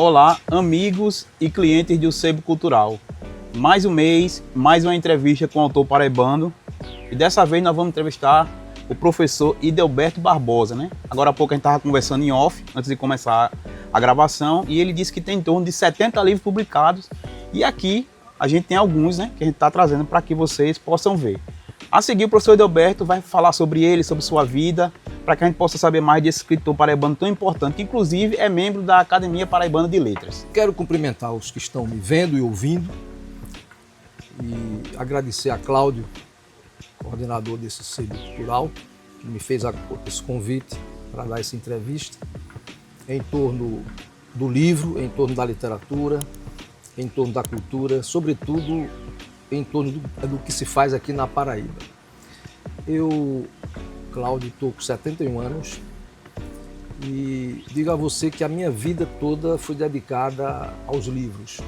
Olá, amigos e clientes do Sebo Cultural. Mais um mês, mais uma entrevista com o autor paraibano. E dessa vez nós vamos entrevistar o professor Idelberto Barbosa, né? Agora há pouco a gente estava conversando em off, antes de começar a gravação, e ele disse que tem em torno de 70 livros publicados. E aqui a gente tem alguns, né, que a gente está trazendo para que vocês possam ver. A seguir, o professor Idelberto vai falar sobre ele, sobre sua vida, para que a gente possa saber mais desse escritor paraibano tão importante, que inclusive é membro da Academia Paraibana de Letras. Quero cumprimentar os que estão me vendo e ouvindo e agradecer a Cláudio, coordenador desse Sebo Cultural, que me fez esse convite para dar essa entrevista em torno do livro, em torno da literatura, em torno da cultura, sobretudo em torno do que se faz aqui na Paraíba. Eu, Cláudio, estou com 71 anos e digo a você que a minha vida toda foi dedicada aos livros.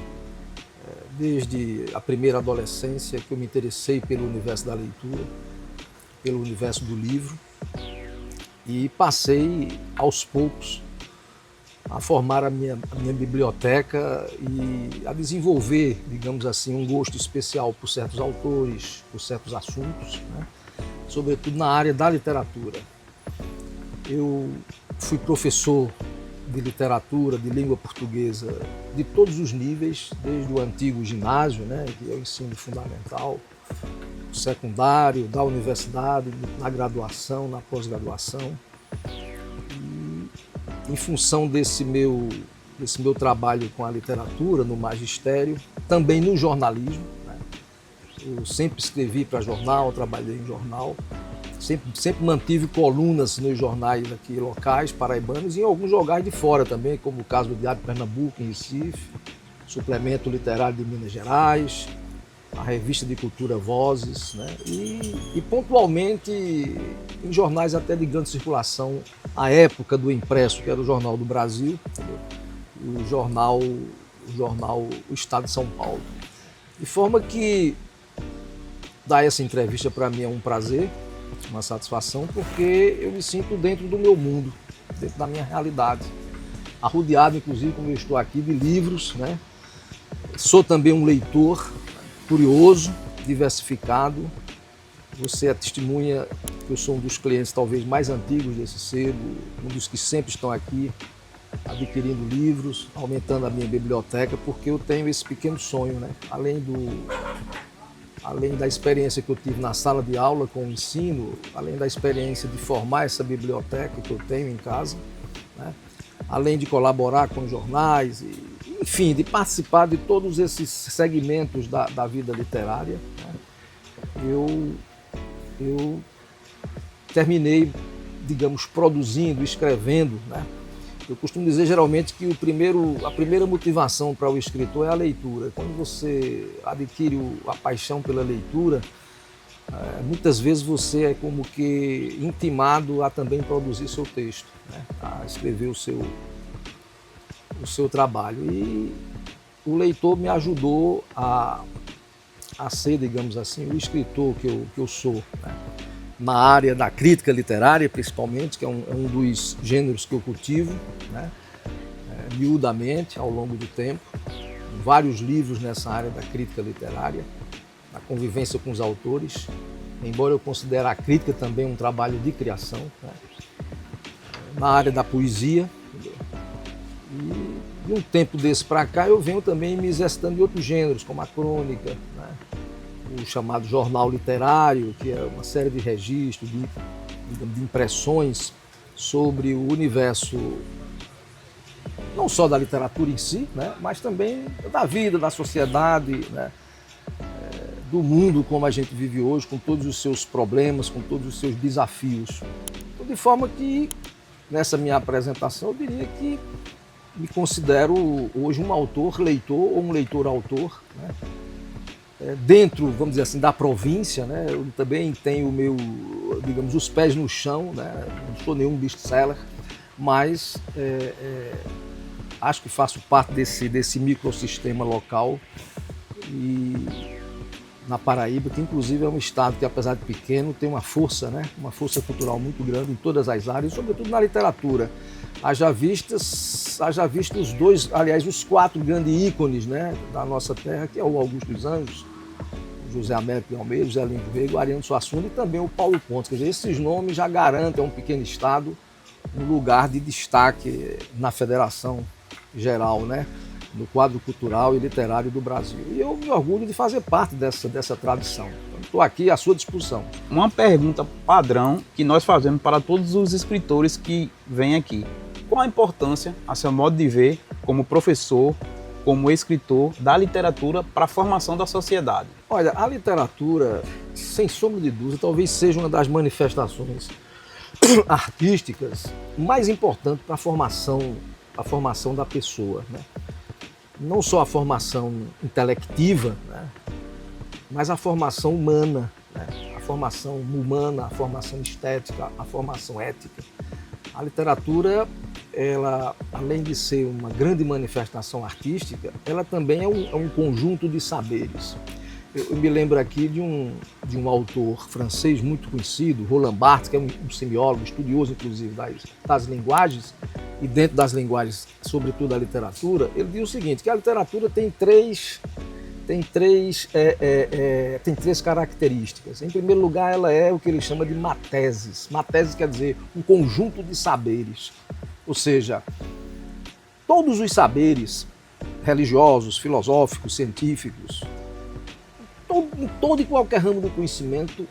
Desde a primeira adolescência que eu me interessei pelo universo da leitura, pelo universo do livro, e passei aos poucos a formar a minha biblioteca e a desenvolver, digamos assim, um gosto especial por certos autores, por certos assuntos, né? Sobretudo na área da literatura. Eu fui professor de literatura, de língua portuguesa, de todos os níveis, desde o antigo ginásio, né, que é o ensino fundamental, o secundário, da universidade, na graduação, na pós-graduação. Em função desse meu trabalho com a literatura, no magistério, também no jornalismo, né? Eu sempre escrevi para jornal, trabalhei em jornal, sempre mantive colunas nos jornais aqui locais, paraibanos, e em alguns jornais de fora também, como o caso do Diário de Pernambuco, em Recife, Suplemento Literário de Minas Gerais, a Revista de Cultura Vozes, né? E pontualmente em jornais até de grande circulação, à época do impresso, que era o Jornal do Brasil, entendeu? E o jornal O Estado de São Paulo. De forma que dar essa entrevista para mim é um prazer, uma satisfação, porque eu me sinto dentro do meu mundo, dentro da minha realidade. Arrodeado, inclusive, como eu estou aqui, de livros, né? Sou também um leitor curioso, diversificado. Você é testemunha que eu sou um dos clientes talvez mais antigos desse sebo, um dos que sempre estão aqui adquirindo livros, aumentando a minha biblioteca, porque eu tenho esse pequeno sonho, né? Além da experiência que eu tive na sala de aula com o ensino, além da experiência de formar essa biblioteca que eu tenho em casa, né? Além de colaborar com jornais, enfim, de participar de todos esses segmentos da vida literária, né? Eu terminei, digamos, produzindo, escrevendo, né? Eu costumo dizer geralmente que a primeira motivação para o escritor é a leitura. Quando você adquire a paixão pela leitura, muitas vezes você é como que intimado a também produzir seu texto, né? A escrever o seu trabalho. E o leitor me ajudou a ser, digamos assim, o escritor que eu sou, né? Na área da crítica literária, principalmente, que é um dos gêneros que eu cultivo, né? Miudamente, ao longo do tempo. Vários livros nessa área da crítica literária, da convivência com os autores, embora eu considere a crítica também um trabalho de criação, né? Na área da poesia. E de um tempo desse para cá eu venho também me exercitando em outros gêneros, como a crônica, né? O chamado jornal literário, que é uma série de registros, de impressões sobre o universo, não só da literatura em si, né? Mas também da vida, da sociedade, né? Do mundo como a gente vive hoje, com todos os seus problemas, com todos os seus desafios. Então, de forma que, nessa minha apresentação, eu diria que me considero hoje um autor-leitor ou um leitor-autor, né? Dentro, vamos dizer assim, da província, né? Eu também tenho digamos, os pés no chão, né? Não sou nenhum best-seller, mas acho que faço parte desse microsistema local e na Paraíba, que inclusive é um estado que, apesar de pequeno, tem uma força, né? Uma força cultural muito grande em todas as áreas, sobretudo na literatura. Haja visto os dois, aliás, os 4 grandes ícones, né, da nossa terra, que é o Augusto dos Anjos, José Américo de Almeida, José Lins do Rego, Ariano Suassuna e também o Paulo Pontes. Quer dizer, esses nomes já garantem a um pequeno estado um lugar de destaque na Federação Geral, né, no quadro cultural e literário do Brasil. E eu me orgulho de fazer parte dessa tradição. Estou aqui à sua disposição. Uma pergunta padrão que nós fazemos para todos os escritores que vêm aqui. Qual a importância, a seu modo de ver, como professor, como escritor, da literatura para a formação da sociedade? Olha, a literatura, sem sombra de dúvida, talvez seja uma das manifestações artísticas mais importantes para a formação da pessoa, né? Não só a formação intelectiva, né, mas a formação humana, né? A formação humana, a formação estética, a formação ética. A literatura, ela, além de ser uma grande manifestação artística, ela também é um conjunto de saberes. Eu me lembro aqui de um autor francês muito conhecido, Roland Barthes, que é um semiólogo, estudioso inclusive das linguagens, e dentro das linguagens, sobretudo a literatura, ele diz o seguinte, que a literatura tem três características. Em primeiro lugar, ela é o que ele chama de mateses. Mateses quer dizer um conjunto de saberes. Ou seja, todos os saberes religiosos, filosóficos, científicos, em todo e qualquer ramo do conhecimento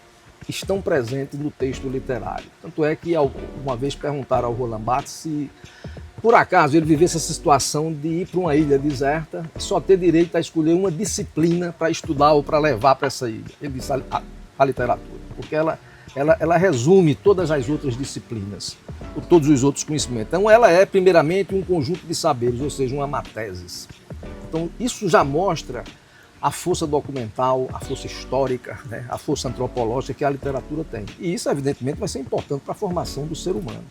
estão presentes no texto literário. Tanto é que uma vez perguntaram ao Roland Barthes se, por acaso, ele vivesse essa situação de ir para uma ilha deserta e só ter direito a escolher uma disciplina para estudar ou para levar para essa ilha. Ele disse a literatura, porque ela resume todas as outras disciplinas, todos os outros conhecimentos. Então ela é, primeiramente, um conjunto de saberes, ou seja, uma matesis. Então isso já mostra a força documental, a força histórica, né, a força antropológica que a literatura tem. E isso, evidentemente, vai ser importante para a formação do ser humano.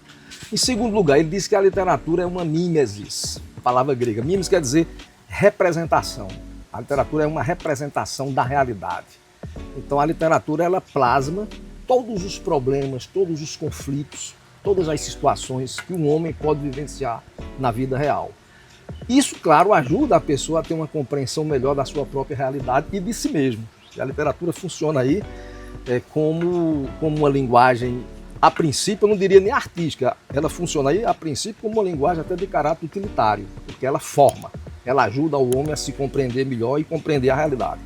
Em segundo lugar, ele diz que a literatura é uma mimesis, palavra grega. Mimesis quer dizer representação. A literatura é uma representação da realidade. Então a literatura, ela plasma todos os problemas, todos os conflitos, todas as situações que um homem pode vivenciar na vida real. Isso, claro, ajuda a pessoa a ter uma compreensão melhor da sua própria realidade e de si mesmo. E a literatura funciona aí como uma linguagem, a princípio, eu não diria nem artística, ela funciona aí, a princípio, como uma linguagem até de caráter utilitário, porque ela forma, ela ajuda o homem a se compreender melhor e compreender a realidade.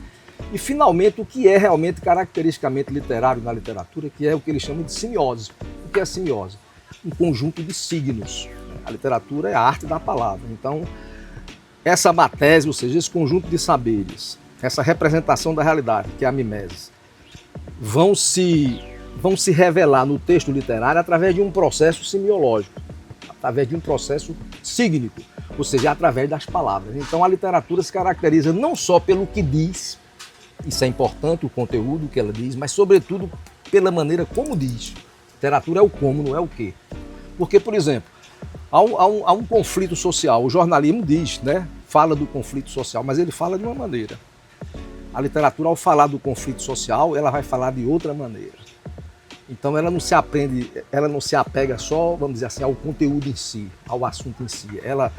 E, finalmente, o que é realmente caracteristicamente literário na literatura, que é o que eles chamam de semiose. O que é semiose? Um conjunto de signos. A literatura é a arte da palavra. Então, essa matese, ou seja, esse conjunto de saberes, essa representação da realidade, que é a mimese, vão se revelar no texto literário através de um processo semiológico, através de um processo sígnico, ou seja, através das palavras. Então, a literatura se caracteriza não só pelo que diz, isso é importante, o conteúdo que ela diz, mas, sobretudo, pela maneira como diz. Literatura é o como, não é o quê. Porque, por exemplo, há um conflito social. O jornalismo diz, né? Fala do conflito social, mas ele fala de uma maneira. A literatura, ao falar do conflito social, ela vai falar de outra maneira. Então ela não se apega só, vamos dizer assim, ao conteúdo em si, ao assunto em si. Ela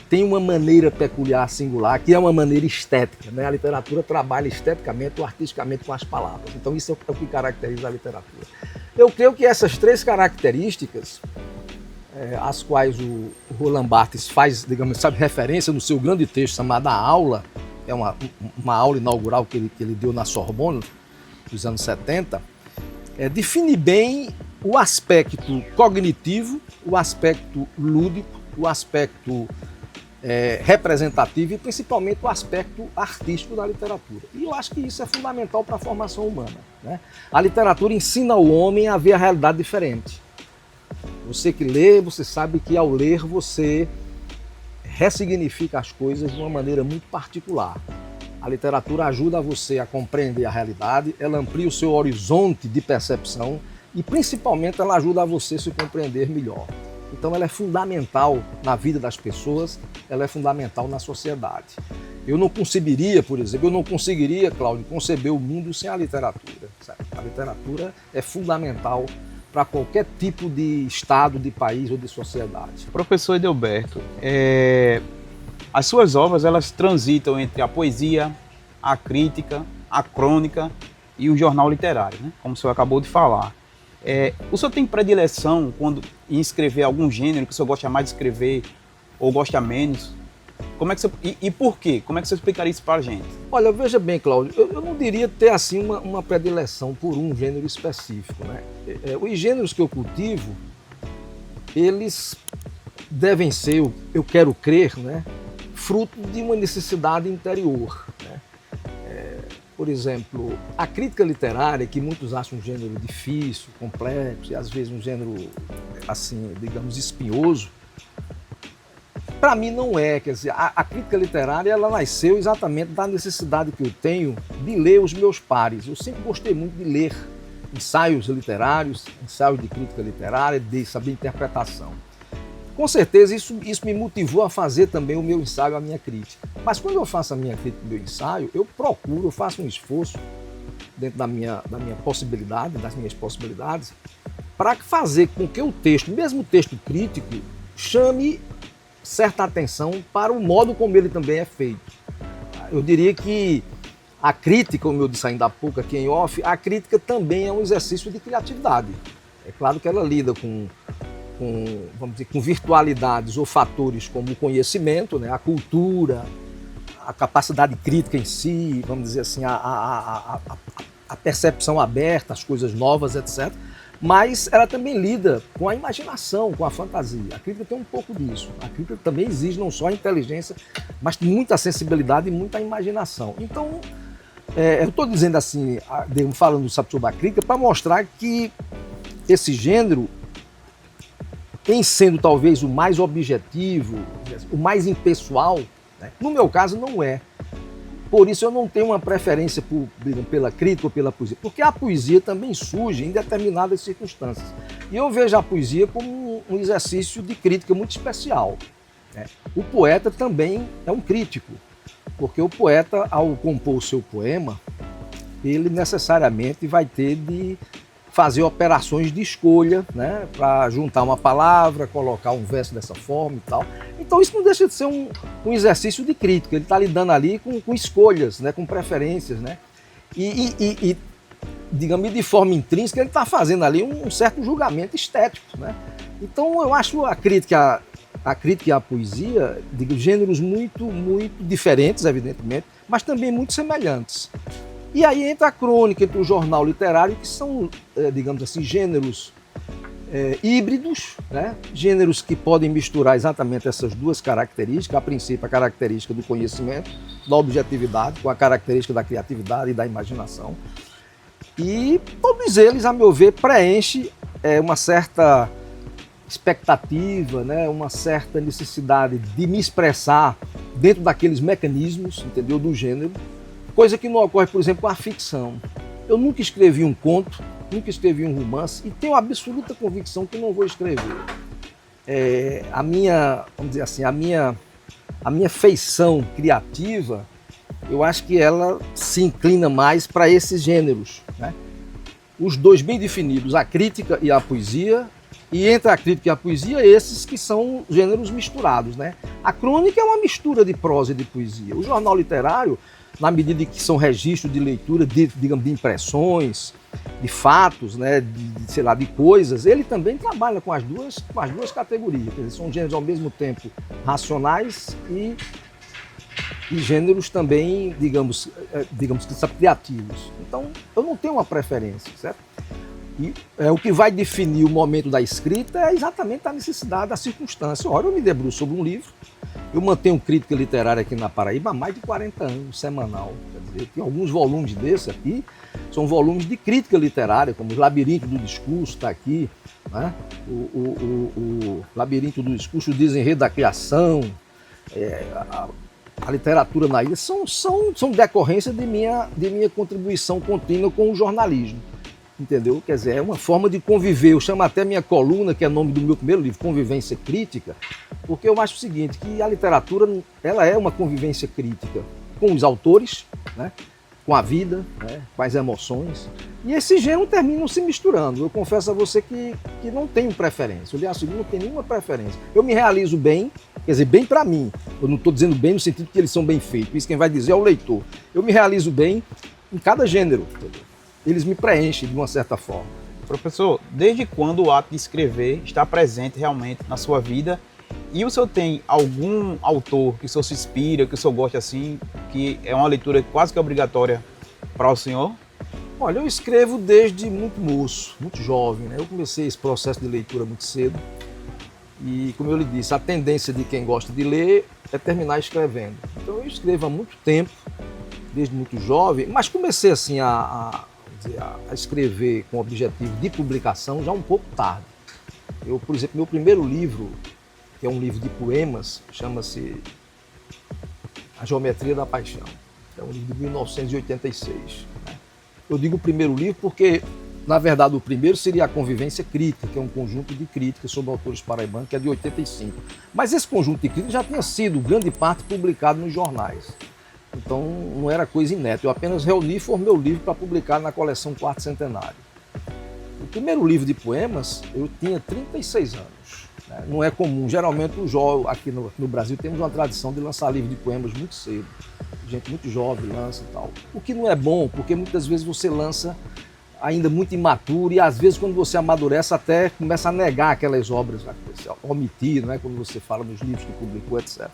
tem uma maneira peculiar, singular, que é uma maneira estética, né? A literatura trabalha esteticamente ou artisticamente com as palavras. Então isso é o que caracteriza a literatura. Eu creio que essas 3 características, as quais o Roland Barthes faz, digamos, referência no seu grande texto chamado A Aula, é uma aula inaugural que ele deu na Sorbonne, nos anos 70, define bem o aspecto cognitivo, o aspecto lúdico, o aspecto representativo e principalmente o aspecto artístico da literatura. E eu acho que isso é fundamental para a formação humana, né? A literatura ensina o homem a ver a realidade diferente. Você que lê, você sabe que ao ler você ressignifica as coisas de uma maneira muito particular. A literatura ajuda você a compreender a realidade, ela amplia o seu horizonte de percepção e principalmente ela ajuda a você a se compreender melhor. Então ela é fundamental na vida das pessoas, ela é fundamental na sociedade. Eu não conceberia, por exemplo, Cláudio, conceber o mundo sem a literatura. Certo? A literatura é fundamental para qualquer tipo de estado, de país ou de sociedade. Professor Edelberto, as suas obras elas transitam entre a poesia, a crítica, a crônica e o jornal literário, né? Como o senhor acabou de falar. O senhor tem predileção em escrever algum gênero que o senhor gosta mais de escrever ou gosta menos? Como é que você, e por quê? Como é que você explicaria isso para a gente? Olha, veja bem, Cláudio, eu não diria ter assim uma predileção por um gênero específico, né? Os gêneros que eu cultivo, eles devem ser, eu quero crer, né, fruto de uma necessidade interior, né? Por exemplo, a crítica literária, que muitos acham um gênero difícil, complexo e às vezes um gênero, assim, digamos, espinhoso, para mim não é. Quer dizer, a crítica literária ela nasceu exatamente da necessidade que eu tenho de ler os meus pares. Eu sempre gostei muito de ler ensaios literários, ensaios de crítica literária, de saber interpretação. Com certeza isso me motivou a fazer também o meu ensaio, a minha crítica. Mas quando eu faço a minha crítica, o meu ensaio, eu faço um esforço dentro da minha possibilidade, das minhas possibilidades, para fazer com que o texto, mesmo o texto crítico, chame certa atenção para o modo como ele também é feito. Eu diria que a crítica, como eu disse ainda há pouco aqui em off, a crítica também é um exercício de criatividade. É claro que ela lida vamos dizer, com virtualidades ou fatores como o conhecimento, né, a cultura, a capacidade crítica em si, vamos dizer assim, a percepção aberta, as coisas novas, etc. Mas ela também lida com a imaginação, com a fantasia. A crítica tem um pouco disso. A crítica também exige não só a inteligência, mas muita sensibilidade e muita imaginação. Então, eu estou dizendo assim, falando sobre a crítica, para mostrar que esse gênero, em sendo talvez o mais objetivo, o mais impessoal, né? No meu caso não é. Por isso eu não tenho uma preferência pela crítica ou pela poesia, porque a poesia também surge em determinadas circunstâncias. E eu vejo a poesia como um exercício de crítica muito especial, né? O poeta também é um crítico, porque o poeta, ao compor o seu poema, ele necessariamente vai ter de fazer operações de escolha, né, para juntar uma palavra, colocar um verso dessa forma e tal. Então isso não deixa de ser um exercício de crítica. Ele está lidando ali com escolhas, né, com preferências, né, e digamos, de forma intrínseca ele está fazendo ali um certo julgamento estético, né. Então eu acho a crítica e a poesia de gêneros muito, muito diferentes, evidentemente, mas também muito semelhantes. E aí entra a crônica, entra o jornal literário, que são, digamos assim, gêneros híbridos, né? Gêneros que podem misturar exatamente essas duas características, a princípio a característica do conhecimento, da objetividade, com a característica da criatividade e da imaginação. E todos eles, a meu ver, preenchem uma certa expectativa, né? Uma certa necessidade de me expressar dentro daqueles mecanismos, entendeu, do gênero. Coisa que não ocorre, por exemplo, com a ficção. Eu nunca escrevi um conto, nunca escrevi um romance e tenho absoluta convicção que não vou escrever. Vamos dizer assim, a minha feição criativa, eu acho que ela se inclina mais para esses gêneros, né? Os dois bem definidos, a crítica e a poesia, e entre a crítica e a poesia, esses que são gêneros misturados, né? A crônica é uma mistura de prosa e de poesia. O jornal literário, na medida que são registros de leitura, digamos, de impressões, de fatos, né, de coisas, ele também trabalha com as duas categorias. Quer dizer, são gêneros ao mesmo tempo racionais e gêneros também, digamos que são criativos. Então, eu não tenho uma preferência, certo? E o que vai definir o momento da escrita é exatamente a necessidade, a circunstância. Ora, eu me debruço sobre um livro, eu mantenho crítica literária aqui na Paraíba há mais de 40 anos, semanal. Quer dizer, tem alguns volumes desses aqui, são volumes de crítica literária, como o Labirinto do Discurso, está aqui, né? O Labirinto do Discurso, o Desenredo da Criação, a literatura na ilha, são decorrência de minha contribuição contínua com o jornalismo. Entendeu? Quer dizer, é uma forma de conviver. Eu chamo até minha coluna, que é o nome do meu primeiro livro, Convivência Crítica, porque eu acho o seguinte, que a literatura ela é uma convivência crítica com os autores, né? com a vida, né, com as emoções. E esses gêneros terminam se misturando. Eu confesso a você que não tenho preferência. Eu não tenho nenhuma preferência. Eu me realizo bem, quer dizer, bem para mim. Eu não estou dizendo bem no sentido que eles são bem feitos. Isso quem vai dizer é o leitor. Eu me realizo bem em cada gênero. Entendeu? Eles me preenchem de uma certa forma. Professor, desde quando o ato de escrever está presente realmente na sua vida? E o senhor tem algum autor que o senhor se inspira, que o senhor gosta assim, que é uma leitura quase que obrigatória para o senhor? Olha, eu escrevo desde muito moço, muito jovem, né? Eu comecei esse processo de leitura muito cedo e, como eu lhe disse, a tendência de quem gosta de ler é terminar escrevendo. Então eu escrevo há muito tempo, desde muito jovem, mas comecei assim a escrever com objetivo de publicação já um pouco tarde. Eu, por exemplo, meu primeiro livro, que é um livro de poemas, chama-se A Geometria da Paixão. É um livro de 1986. Eu digo o primeiro livro porque, na verdade, o primeiro seria A Convivência Crítica, que é um conjunto de críticas sobre autores paraibanos, que é de 85. Mas esse conjunto de críticas já tinha sido, grande parte, publicado nos jornais. Então, não era coisa inédita. Eu apenas reuni e formei o livro para publicar na coleção Quarto Centenário. O primeiro livro de poemas, eu tinha 36 anos. Né? Não é comum. Geralmente, aqui no Brasil, temos uma tradição de lançar livro de poemas muito cedo. Gente muito jovem lança e tal. O que não é bom, porque muitas vezes você lança ainda muito imaturo e às vezes quando você amadurece até começa a negar aquelas obras, omitir, né? Quando você fala nos livros que publicou, etc.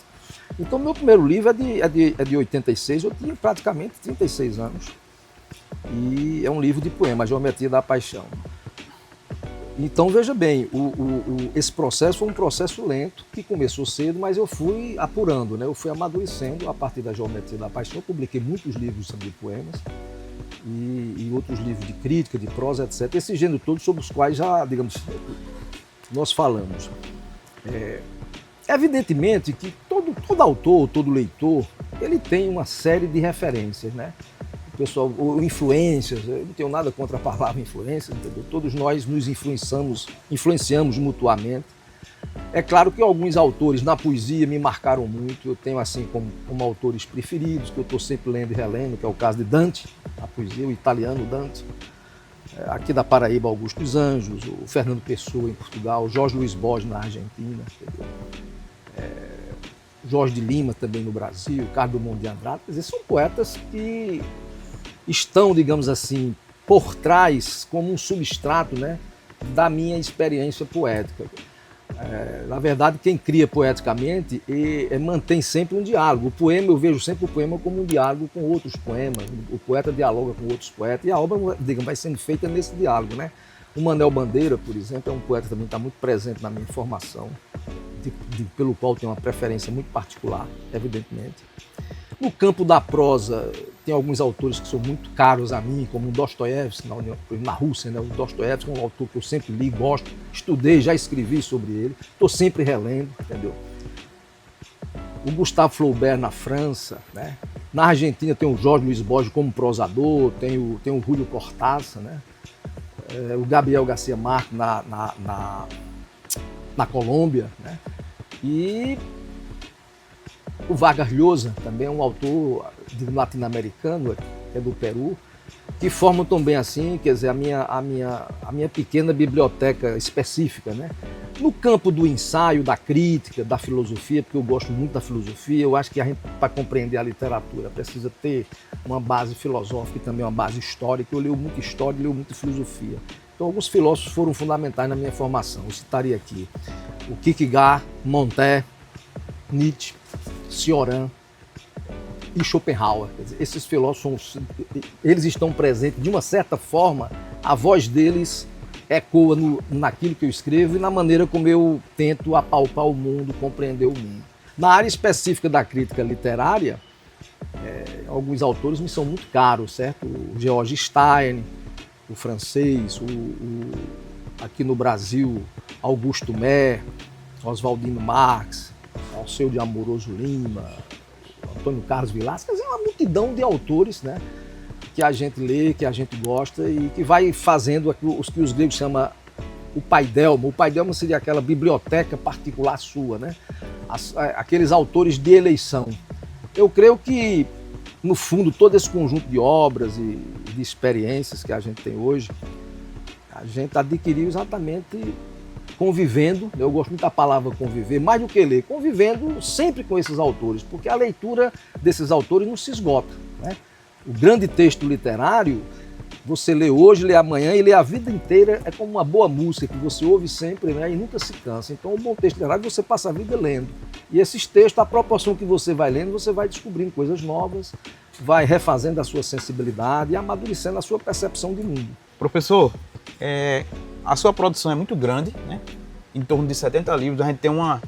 Então meu primeiro livro é de 86, eu tinha praticamente 36 anos e é um livro de poema, A Geometria da Paixão. Então veja bem, esse processo foi um processo lento, que começou cedo, mas eu fui apurando, né? Eu fui amadurecendo a partir da Geometria da Paixão. Eu publiquei muitos livros de poemas e outros livros de crítica, de prosa, etc. Esse gênero todo sobre os quais já, digamos, nós falamos. Evidentemente que todo autor, todo leitor, ele tem uma série de referências, né? Pessoal, ou influências, eu não tenho nada contra a palavra influência, entendeu? Todos nós nos influenciamos mutuamente. É claro que alguns autores na poesia me marcaram muito, eu tenho assim como autores preferidos, que eu estou sempre lendo e relendo, que é o caso de Dante, a poesia, o italiano Dante, aqui da Paraíba, Augusto dos Anjos, o Fernando Pessoa em Portugal, Jorge Luiz Borges na Argentina, entendeu? Jorge de Lima também no Brasil, Carlos Drummond de Andrade, quer dizer, são poetas que estão, digamos assim, por trás, como um substrato, né, da minha experiência poética. Na verdade, quem cria poeticamente mantém sempre um diálogo. O poema, eu vejo sempre o poema como um diálogo com outros poemas. O poeta dialoga com outros poetas e a obra, digamos, vai sendo feita nesse diálogo, né? O Manel Bandeira, por exemplo, é um poeta que também está muito presente na minha formação, pelo qual tenho uma preferência muito particular, evidentemente. No campo da prosa, tem alguns autores que são muito caros a mim, como o Dostoiévski, na Rússia, né? O Dostoiévski é um autor que eu sempre li, gosto, estudei, já escrevi sobre ele, estou sempre relendo, entendeu? O Gustave Flaubert na França, né? Na Argentina tem o Jorge Luiz Borges como prosador, tem o Julio Cortázar, né? O Gabriel Garcia Marques na Colômbia, né? E o Vargas Llosa também é um autor latino-americano, é do Peru, que formam também assim, quer dizer, a minha pequena biblioteca específica, né? No campo do ensaio, da crítica, da filosofia, porque eu gosto muito da filosofia, eu acho que a gente, para compreender a literatura, precisa ter uma base filosófica e também uma base histórica. Eu leio muito história e leio muito filosofia. Então, alguns filósofos foram fundamentais na minha formação. Eu citaria aqui o Kierkegaard, Montaigne, Nietzsche, Cioran e Schopenhauer. Quer dizer, esses filósofos, eles estão presentes, de uma certa forma, a voz deles ecoa naquilo que eu escrevo e na maneira como eu tento apalpar o mundo, compreender o mundo. Na área específica da crítica literária, alguns autores me são muito caros, certo? O George Stein, o francês, aqui no Brasil, Augusto Mer, Oswaldino Marx, Alceu de Amoroso Lima, Antônio Carlos Vilas, quer dizer, uma multidão de autores, né, que a gente lê, que a gente gosta e que vai fazendo os que os gregos chamam o paidelma. O paidelma seria aquela biblioteca particular sua, né? Aqueles autores de eleição. Eu creio que no fundo, todo esse conjunto de obras e de experiências que a gente tem hoje, a gente adquiriu exatamente convivendo, eu gosto muito da palavra conviver, mais do que ler, convivendo sempre com esses autores, porque a leitura desses autores não se esgota, né? O grande texto literário, você lê hoje, lê amanhã e lê a vida inteira, é como uma boa música que você ouve sempre, né, e nunca se cansa. Então, um bom texto literário você passa a vida lendo. E esses textos, à proporção que você vai lendo, você vai descobrindo coisas novas, vai refazendo a sua sensibilidade e amadurecendo a sua percepção de mundo. Professor, a sua produção é muito grande, né? Em torno de 70 livros, a gente tem uma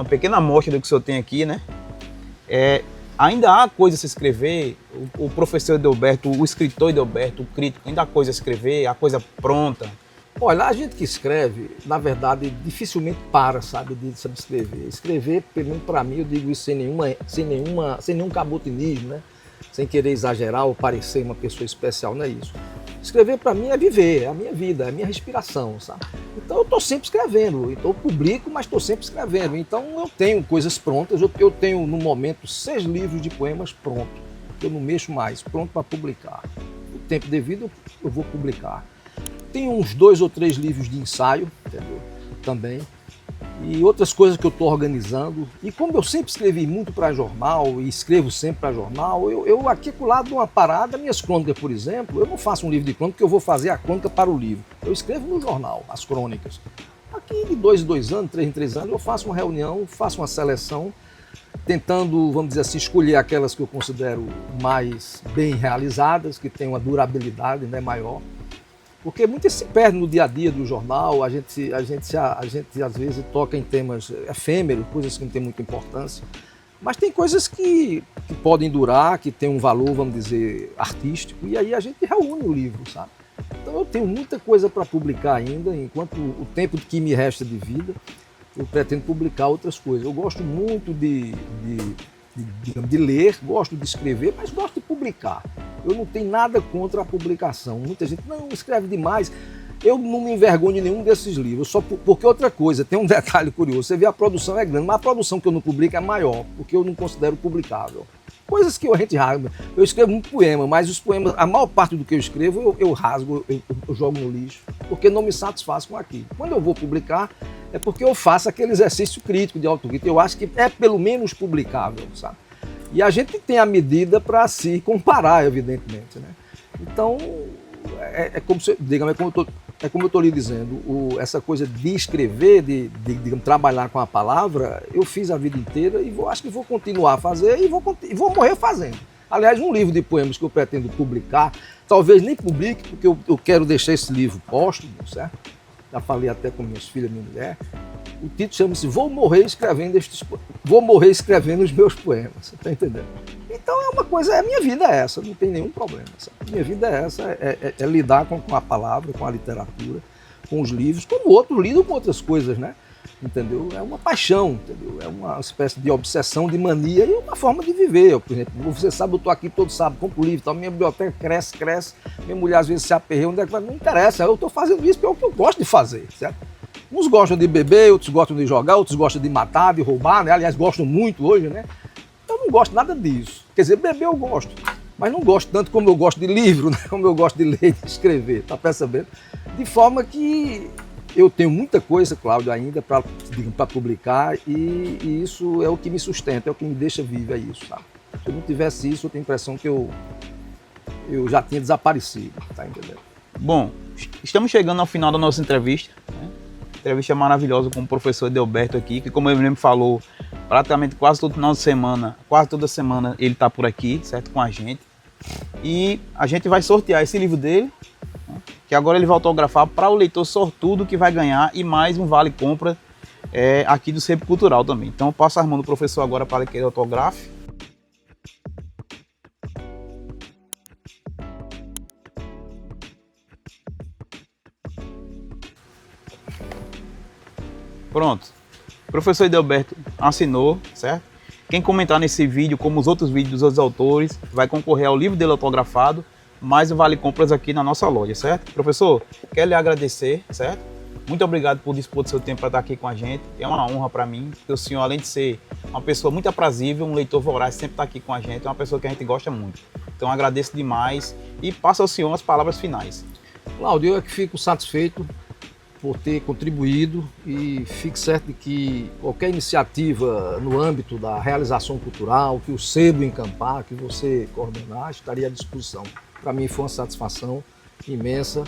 pequena amostra do que o senhor tem aqui, né? Ainda há coisa a se escrever, o professor Edelberto, o escritor Edelberto, o crítico, ainda há coisa a escrever, há coisa pronta. Olha, a gente que escreve, na verdade, dificilmente para, sabe, de escrever. Escrever, pelo menos para mim, eu digo isso sem nenhum cabotinismo, né? Sem querer exagerar ou parecer uma pessoa especial, não é isso. Escrever para mim é viver, é a minha vida, é a minha respiração, sabe? Então eu estou sempre escrevendo, então eu publico, mas estou sempre escrevendo. Então eu tenho coisas prontas, eu tenho no momento 6 livros de poemas prontos, que eu não mexo mais, pronto para publicar. O tempo devido eu vou publicar. Tenho uns 2 ou 3 livros de ensaio, entendeu? Também. E outras coisas que eu estou organizando. E como eu sempre escrevi muito para jornal, e escrevo sempre para jornal, eu aqui com o lado de uma parada, minhas crônicas, por exemplo, eu não faço um livro de crônica porque eu vou fazer a crônica para o livro. Eu escrevo no jornal, as crônicas. Aqui de 2 em 2 anos, 3 em 3 anos, eu faço uma reunião, faço uma seleção, tentando, vamos dizer assim, escolher aquelas que eu considero mais bem realizadas, que têm uma durabilidade, né, maior. Porque muitas se perdem no dia a dia do jornal, a gente às vezes toca em temas efêmeros, coisas que não têm muita importância, mas tem coisas que podem durar, que têm um valor, vamos dizer, artístico, e aí a gente reúne o livro, sabe? Então eu tenho muita coisa para publicar ainda, enquanto o tempo que me resta de vida, eu pretendo publicar outras coisas. Eu gosto muito de ler, gosto de escrever, mas gosto de publicar. Eu não tenho nada contra a publicação. Muita gente, não, escreve demais. Eu não me envergonho de nenhum desses livros, só porque outra coisa, tem um detalhe curioso, você vê a produção é grande, mas a produção que eu não publico é maior, porque eu não considero publicável. Coisas que a gente rasga. Eu escrevo muito poema, mas os poemas, a maior parte do que eu escrevo, eu rasgo, eu jogo no lixo, porque não me satisfaz com aquilo. Quando eu vou publicar, é porque eu faço aquele exercício crítico de autocrítica. Eu acho que é pelo menos publicável, sabe? E a gente tem a medida para se comparar, evidentemente, né? Então, como eu estou lhe dizendo, essa coisa de escrever, de trabalhar com a palavra, eu fiz a vida inteira e acho que vou continuar a fazer e vou morrer fazendo. Aliás, um livro de poemas que eu pretendo publicar, talvez nem publique, porque eu quero deixar esse livro póstumo, certo? Já falei até com minhas filhas e minha mulher. O título chama-se Vou morrer escrevendo os meus poemas, você está entendendo? Então é uma coisa, a minha vida é essa, não tem nenhum problema. Sabe? Minha vida é essa, é lidar com a palavra, com a literatura, com os livros, como outros lidam com outras coisas, né? Entendeu? É uma paixão, entendeu? É uma espécie de obsessão, de mania e uma forma de viver. Por exemplo, você sabe, eu estou aqui todo sábado, compro livro, então minha biblioteca cresce, minha mulher às vezes se aperreia, onde é que vai? Não interessa, eu estou fazendo isso porque é o que eu gosto de fazer, certo? Uns gostam de beber, outros gostam de jogar, outros gostam de matar, de roubar, né? Aliás, gostam muito hoje, né? Eu não gosto nada disso. Quer dizer, beber eu gosto, mas não gosto tanto como eu gosto de livro, né? Como eu gosto de ler e de escrever, tá percebendo? De forma que eu tenho muita coisa, Cláudio, ainda para publicar e isso é o que me sustenta, é o que me deixa vivo, é isso, tá? Se eu não tivesse isso, eu tenho a impressão que eu já tinha desaparecido, tá entendendo? Bom, estamos chegando ao final da nossa entrevista, né? Entrevista maravilhosa com o professor Edelberto aqui, que como ele mesmo falou, praticamente quase todo final de semana, quase toda semana ele está por aqui, certo, com a gente. E a gente vai sortear esse livro dele, né, que agora ele vai autografar para o leitor sortudo que vai ganhar e mais um vale compra aqui do Centro Cultural também. Então eu passo a mão do professor agora para que ele autografe. Pronto, o professor Edelberto assinou, certo? Quem comentar nesse vídeo, como os outros vídeos dos outros autores, vai concorrer ao livro dele autografado, mais um vale compras aqui na nossa loja, certo? Professor, quero lhe agradecer, certo? Muito obrigado por dispor do seu tempo para estar aqui com a gente. É uma honra para mim, porque o senhor, além de ser uma pessoa muito aprazível, um leitor voraz, sempre está aqui com a gente, é uma pessoa que a gente gosta muito. Então agradeço demais e passo ao senhor as palavras finais. Cláudio, eu é que fico satisfeito por ter contribuído e fique certo de que qualquer iniciativa no âmbito da realização cultural, que o Sebo encampar, que você coordenar, estaria à disposição. Para mim foi uma satisfação imensa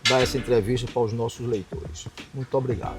dar essa entrevista para os nossos leitores. Muito obrigado.